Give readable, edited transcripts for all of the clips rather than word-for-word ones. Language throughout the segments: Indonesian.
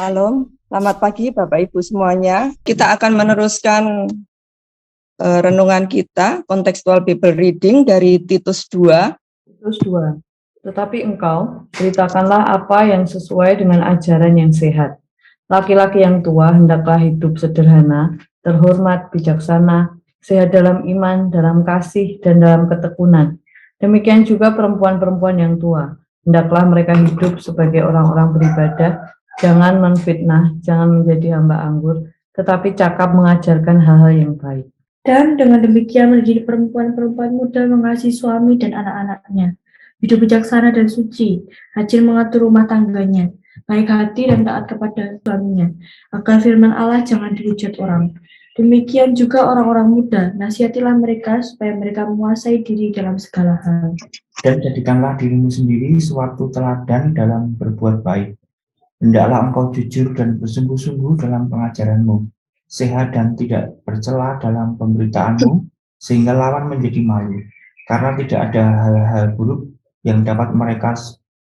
Shalom, selamat pagi Bapak Ibu semuanya. Kita akan meneruskan renungan kita, contextual Bible reading dari Titus 2. Tetapi engkau, ceritakanlah apa yang sesuai dengan ajaran yang sehat. Laki-laki yang tua hendaklah hidup sederhana, terhormat, bijaksana, sehat dalam iman, dalam kasih, dan dalam ketekunan. Demikian juga perempuan-perempuan yang tua. Hendaklah mereka hidup sebagai orang-orang beribadah, jangan menfitnah, jangan menjadi hamba anggur, tetapi cakap mengajarkan hal-hal yang baik. Dan dengan demikian menjadi perempuan-perempuan muda mengasihi suami dan anak-anaknya, hidup bijaksana dan suci, rajin mengatur rumah tangganya, baik hati dan taat kepada suaminya, agar firman Allah jangan dihujat orang. Demikian juga orang-orang muda, nasihatilah mereka supaya mereka menguasai diri dalam segala hal. Dan jadikanlah dirimu sendiri suatu teladan dalam berbuat baik. Hendaklah engkau jujur dan bersungguh-sungguh dalam pengajaranmu, sehat dan tidak bercela dalam pemberitaanmu, sehingga lawan menjadi malu, karena tidak ada hal-hal buruk yang dapat mereka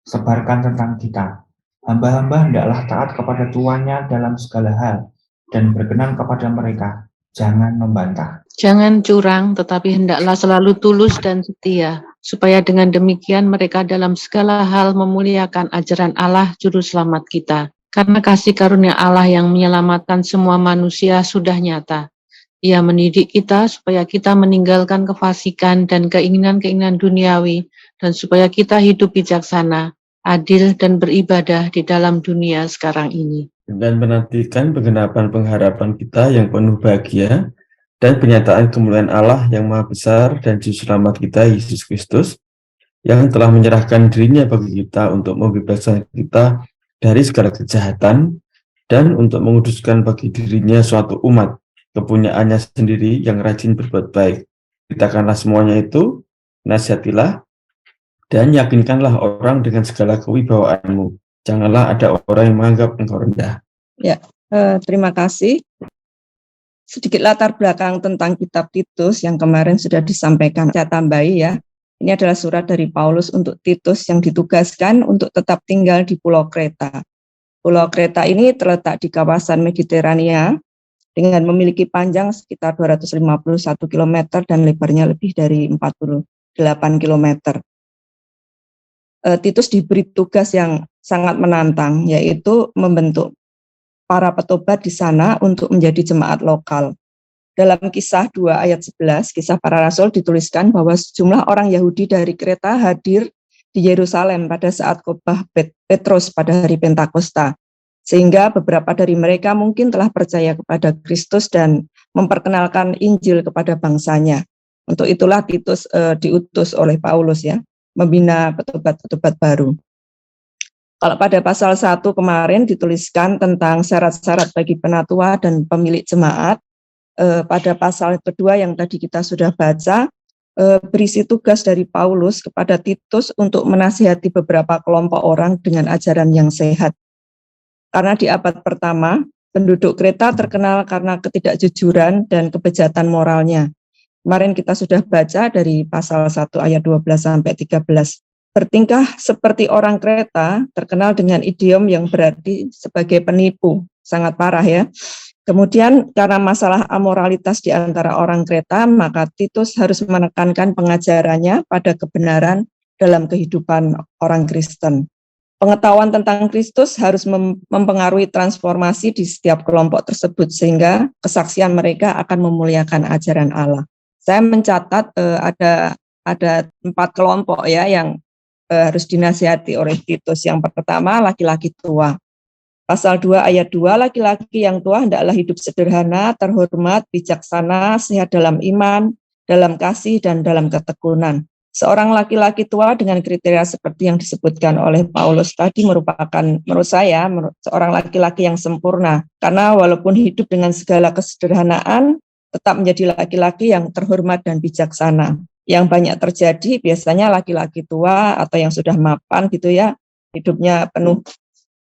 sebarkan tentang kita. Hamba-hamba hendaklah taat kepada tuannya dalam segala hal, dan berkenan kepada mereka, jangan membantah. Jangan curang, tetapi hendaklah selalu tulus dan setia, supaya dengan demikian mereka dalam segala hal memuliakan ajaran Allah Juru Selamat kita. Karena kasih karunia Allah yang menyelamatkan semua manusia sudah nyata. Ia mendidik kita supaya kita meninggalkan kefasikan dan keinginan-keinginan duniawi, dan supaya kita hidup bijaksana, adil, dan beribadah di dalam dunia sekarang ini. Dan menantikan penggenapan pengharapan kita yang penuh bahagia, dan penyataan kemuliaan Allah yang maha besar dan Juru Selamat kita, Yesus Kristus, yang telah menyerahkan dirinya bagi kita untuk membebaskan kita dari segala kejahatan, dan untuk menguduskan bagi dirinya suatu umat, kepunyaannya sendiri yang rajin berbuat baik. Ceritakanlah semuanya itu, nasihatilah, dan yakinkanlah orang dengan segala kewibawaanmu. Janganlah ada orang yang menganggap engkau rendah. Terima kasih. Sedikit latar belakang tentang kitab Titus yang kemarin sudah disampaikan. Saya tambahi ya, ini adalah surat dari Paulus untuk Titus yang ditugaskan untuk tetap tinggal di Pulau Kreta. Pulau Kreta ini terletak di kawasan Mediterania dengan memiliki panjang sekitar 251 km dan lebarnya lebih dari 48 km. Titus diberi tugas yang sangat menantang, yaitu membentuk para petobat di sana untuk menjadi jemaat lokal. Dalam kisah 2 ayat 11, kisah para rasul dituliskan bahwa sejumlah orang Yahudi dari Kreta hadir di Yerusalem pada saat khotbah Petrus pada hari Pentakosta. Sehingga beberapa dari mereka mungkin telah percaya kepada Kristus dan memperkenalkan Injil kepada bangsanya. Untuk itulah Titus diutus oleh Paulus ya, membina petobat-petobat baru. Kalau pada pasal 1 kemarin dituliskan tentang syarat-syarat bagi penatua dan pemilik jemaat, pada pasal kedua yang tadi kita sudah baca, berisi tugas dari Paulus kepada Titus untuk menasihati beberapa kelompok orang dengan ajaran yang sehat. Karena di abad pertama, penduduk Kreta terkenal karena ketidakjujuran dan kebejatan moralnya. Kemarin kita sudah baca dari pasal 1 ayat 12 sampai 13. Bertingkah seperti orang Kreta, terkenal dengan idiom yang berarti sebagai penipu, sangat parah ya. Kemudian karena masalah amoralitas di antara orang Kreta, maka Titus harus menekankan pengajarannya pada kebenaran dalam kehidupan orang Kristen. Pengetahuan tentang Kristus harus mempengaruhi transformasi di setiap kelompok tersebut, sehingga kesaksian mereka akan memuliakan ajaran Allah. Saya mencatat ada 4 kelompok ya yang harus dinasihati oleh Titus. Yang pertama, laki-laki tua. Pasal 2 ayat 2, laki-laki yang tua hendaklah hidup sederhana, terhormat, bijaksana, sehat dalam iman, dalam kasih, dan dalam ketekunan. Seorang laki-laki tua dengan kriteria seperti yang disebutkan oleh Paulus tadi merupakan, menurut saya, seorang laki-laki yang sempurna. Karena walaupun hidup dengan segala kesederhanaan, tetap menjadi laki-laki yang terhormat dan bijaksana. Yang banyak terjadi biasanya laki-laki tua atau yang sudah mapan gitu ya, hidupnya penuh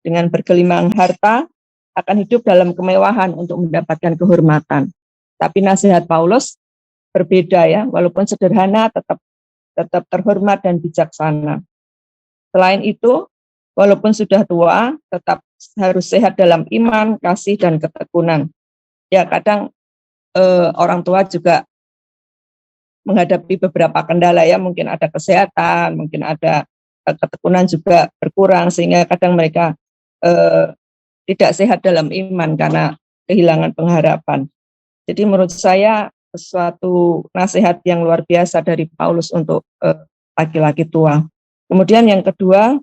dengan bergelimang harta, akan hidup dalam kemewahan untuk mendapatkan kehormatan. Tapi nasihat Paulus berbeda ya, walaupun sederhana tetap terhormat dan bijaksana. Selain itu, walaupun sudah tua, tetap harus sehat dalam iman, kasih, dan ketekunan. Ya, kadang orang tua juga menghadapi beberapa kendala ya, mungkin ada kesehatan, mungkin ada ketekunan juga berkurang, sehingga kadang mereka tidak sehat dalam iman karena kehilangan pengharapan. Jadi menurut saya suatu nasihat yang luar biasa dari Paulus untuk laki-laki tua. Kemudian yang kedua,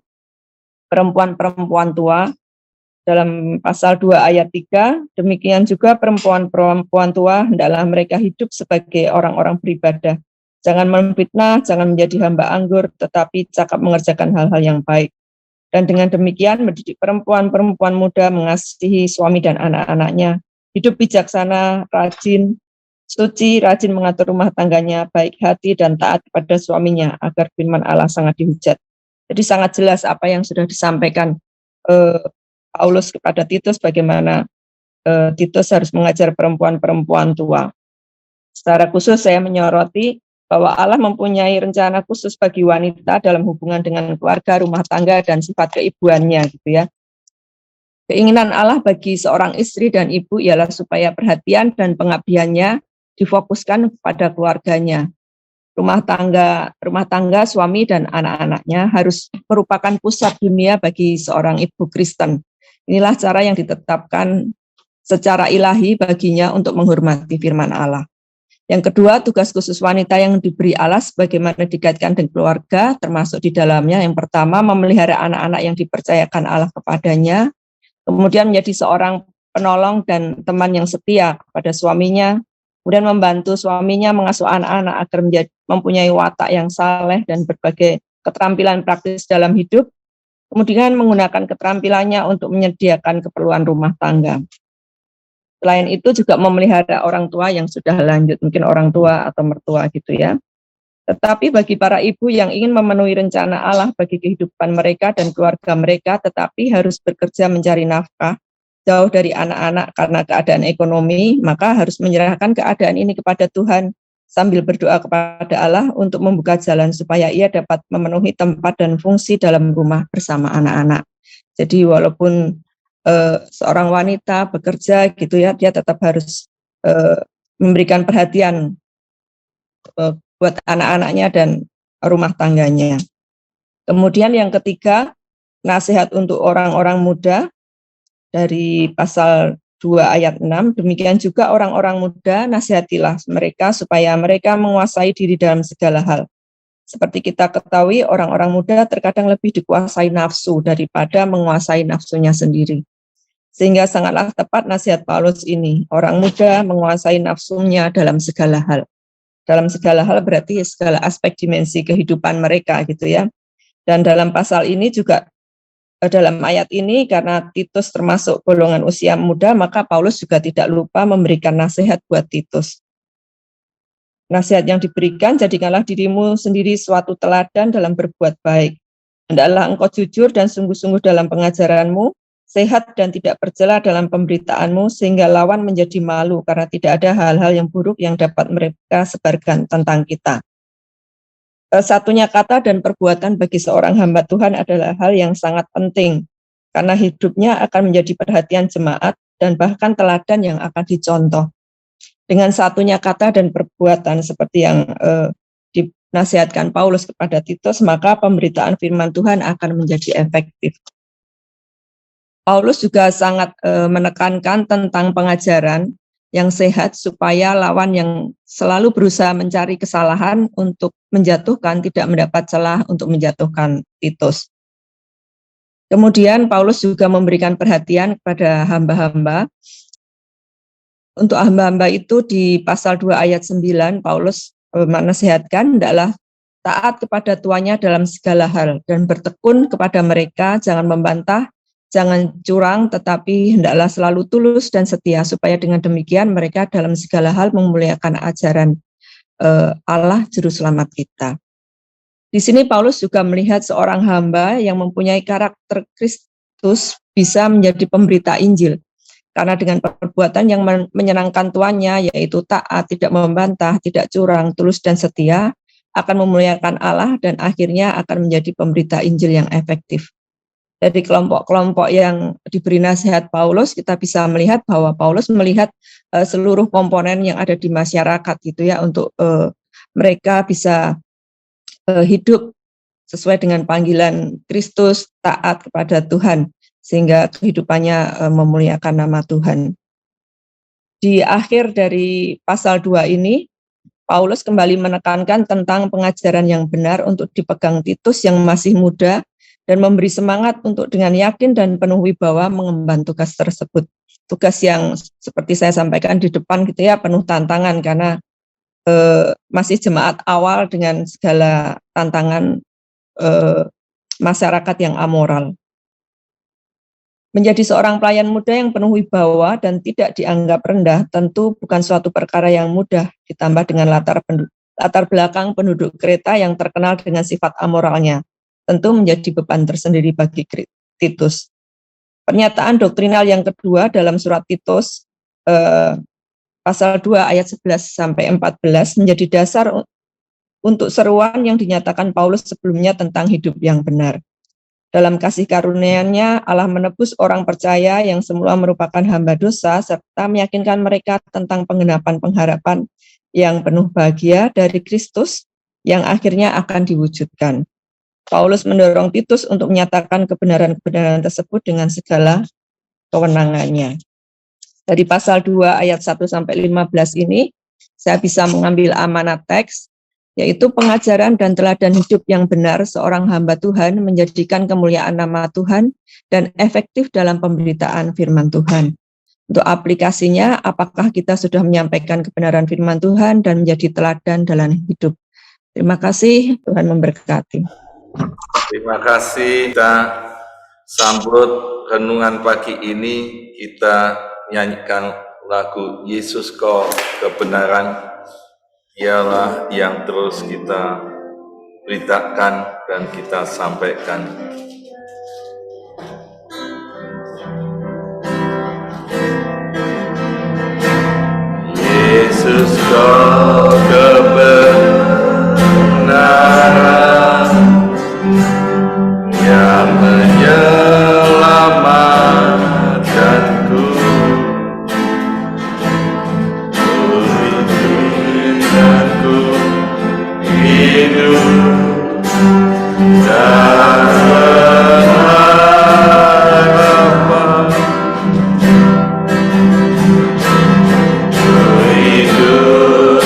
perempuan-perempuan tua dalam pasal 2 ayat 3, demikian juga perempuan-perempuan tua hendaklah mereka hidup sebagai orang-orang beribadah. Jangan memfitnah, jangan menjadi hamba anggur, tetapi cakap mengerjakan hal-hal yang baik. Dan dengan demikian mendidik perempuan-perempuan muda mengasihi suami dan anak-anaknya, hidup bijaksana, rajin, suci, rajin mengatur rumah tangganya, baik hati dan taat kepada suaminya, agar firman Allah sangat dihujat. Jadi sangat jelas apa yang sudah disampaikan Paulus kepada Titus, bagaimana Titus harus mengajar perempuan-perempuan tua. Secara khusus saya menyoroti bahwa Allah mempunyai rencana khusus bagi wanita dalam hubungan dengan keluarga, rumah tangga, dan sifat keibuannya, gitu ya. Keinginan Allah bagi seorang istri dan ibu ialah supaya perhatian dan pengabdiannya difokuskan pada keluarganya. Rumah tangga, suami dan anak-anaknya harus merupakan pusat dunia bagi seorang ibu Kristen. Inilah cara yang ditetapkan secara ilahi baginya untuk menghormati firman Allah. Yang kedua, tugas khusus wanita yang diberi Allah sebagaimana dikaitkan dengan keluarga, termasuk di dalamnya. Yang pertama, memelihara anak-anak yang dipercayakan Allah kepadanya. Kemudian menjadi seorang penolong dan teman yang setia kepada suaminya. Kemudian membantu suaminya mengasuh anak-anak agar mempunyai watak yang saleh dan berbagai keterampilan praktis dalam hidup. Kemudian menggunakan keterampilannya untuk menyediakan keperluan rumah tangga. Selain itu juga memelihara orang tua yang sudah lanjut, mungkin orang tua atau mertua gitu ya. Tetapi bagi para ibu yang ingin memenuhi rencana Allah bagi kehidupan mereka dan keluarga mereka, tetapi harus bekerja mencari nafkah jauh dari anak-anak karena keadaan ekonomi, maka harus menyerahkan keadaan ini kepada Tuhan sambil berdoa kepada Allah untuk membuka jalan supaya ia dapat memenuhi tempat dan fungsi dalam rumah bersama anak-anak. Jadi walaupun seorang wanita bekerja gitu ya, dia tetap harus memberikan perhatian buat anak-anaknya dan rumah tangganya. Kemudian yang ketiga, nasihat untuk orang-orang muda dari pasal 2 ayat 6, demikian juga orang-orang muda nasihatilah mereka supaya mereka menguasai diri dalam segala hal. Seperti kita ketahui, orang-orang muda terkadang lebih dikuasai nafsu daripada menguasai nafsunya sendiri. Sehingga sangatlah tepat nasihat Paulus ini, orang muda menguasai nafsunya dalam segala hal. Dalam segala hal berarti segala aspek dimensi kehidupan mereka gitu ya. Dan dalam pasal ini juga, dalam ayat ini karena Titus termasuk golongan usia muda, maka Paulus juga tidak lupa memberikan nasihat buat Titus. Nasihat yang diberikan, jadikanlah dirimu sendiri suatu teladan dalam berbuat baik. Hendaklah engkau jujur dan sungguh-sungguh dalam pengajaranmu, sehat dan tidak bercela dalam pemberitaanmu, sehingga lawan menjadi malu karena tidak ada hal-hal yang buruk yang dapat mereka sebarkan tentang kita. Satunya kata dan perbuatan bagi seorang hamba Tuhan adalah hal yang sangat penting, karena hidupnya akan menjadi perhatian jemaat dan bahkan teladan yang akan dicontoh. Dengan satunya kata dan perbuatan seperti yang dinasihatkan Paulus kepada Titus, maka pemberitaan firman Tuhan akan menjadi efektif. Paulus juga sangat menekankan tentang pengajaran yang sehat supaya lawan yang selalu berusaha mencari kesalahan untuk menjatuhkan tidak mendapat celah untuk menjatuhkan Titus. Kemudian Paulus juga memberikan perhatian kepada hamba-hamba. Untuk hamba-hamba itu di pasal 2 ayat 9 Paulus menasihatkan hendaklah taat kepada tuannya dalam segala hal dan bertekun kepada mereka, jangan membantah, jangan curang, tetapi hendaklah selalu tulus dan setia, supaya dengan demikian mereka dalam segala hal memuliakan ajaran Allah Juru Selamat kita. Di sini Paulus juga melihat seorang hamba yang mempunyai karakter Kristus bisa menjadi pemberita Injil, karena dengan perbuatan yang menyenangkan tuannya, yaitu taat, tidak membantah, tidak curang, tulus dan setia, akan memuliakan Allah dan akhirnya akan menjadi pemberita Injil yang efektif. dari kelompok-kelompok yang diberi nasihat Paulus, kita bisa melihat bahwa Paulus melihat seluruh komponen yang ada di masyarakat gitu ya, untuk mereka bisa hidup sesuai dengan panggilan Kristus, taat kepada Tuhan, sehingga kehidupannya memuliakan nama Tuhan. Di akhir dari pasal 2 ini, Paulus kembali menekankan tentang pengajaran yang benar untuk dipegang Titus yang masih muda, dan memberi semangat untuk dengan yakin dan penuh wibawa mengemban tugas tersebut. Tugas yang seperti saya sampaikan di depan gitu ya, penuh tantangan karena masih jemaat awal dengan segala tantangan masyarakat yang amoral. Menjadi seorang pelayan muda yang penuh wibawa dan tidak dianggap rendah tentu bukan suatu perkara yang mudah, ditambah dengan latar belakang penduduk Kreta yang terkenal dengan sifat amoralnya. Tentu menjadi beban tersendiri bagi Titus. Pernyataan doktrinal yang kedua dalam surat Titus pasal 2 ayat 11-14 menjadi dasar untuk seruan yang dinyatakan Paulus sebelumnya tentang hidup yang benar. Dalam kasih karunia-Nya, Allah menebus orang percaya yang semula merupakan hamba dosa, serta meyakinkan mereka tentang penggenapan pengharapan yang penuh bahagia dari Kristus yang akhirnya akan diwujudkan. Paulus mendorong Titus untuk menyatakan kebenaran-kebenaran tersebut dengan segala kewenangannya. Dari pasal 2 ayat 1-15 ini, saya bisa mengambil amanat teks, yaitu pengajaran dan teladan hidup yang benar seorang hamba Tuhan menjadikan kemuliaan nama Tuhan dan efektif dalam pemberitaan firman Tuhan. Untuk aplikasinya, apakah kita sudah menyampaikan kebenaran firman Tuhan dan menjadi teladan dalam hidup? Terima kasih, Tuhan memberkati. Terima kasih. Kita sambut renungan pagi ini, kita nyanyikan lagu Yesus Kau Kebenaran. Ialah yang terus kita beritakan dan kita sampaikan. Yesus Kau kebenaran yang menyelamatkanku. Ku hidup dan berharapan. Ku hidup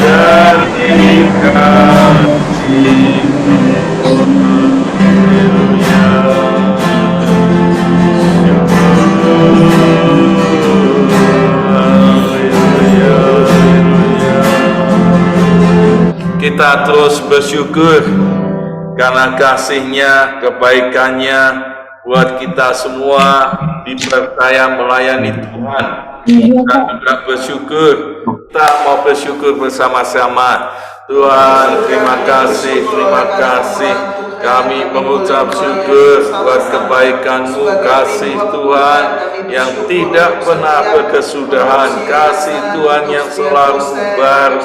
dan dikasihi. Kita terus bersyukur karena kasih-Nya, kebaikan-Nya buat kita semua dipercaya melayani Tuhan. Kita juga bersyukur, kita mau bersyukur bersama-sama. Tuhan, terima kasih, kami mengucap syukur buat kebaikan-Mu, kasih Tuhan yang tidak pernah berkesudahan, kasih Tuhan yang selalu baru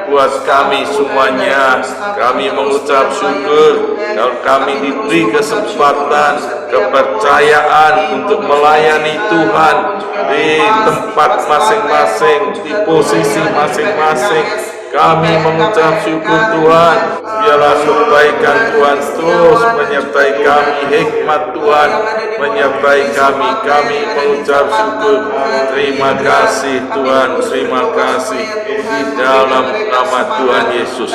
buat kami semuanya. Kami mengucap syukur kalau kami diberi kesempatan, kepercayaan untuk melayani Tuhan di tempat masing-masing, di posisi masing-masing. Kami mengucap syukur Tuhan, biarlah kebaikan Tuhan terus menyertai kami, hikmat Tuhan menyertai kami. Kami mengucap syukur, terima kasih Tuhan, terima kasih di dalam nama Tuhan Yesus.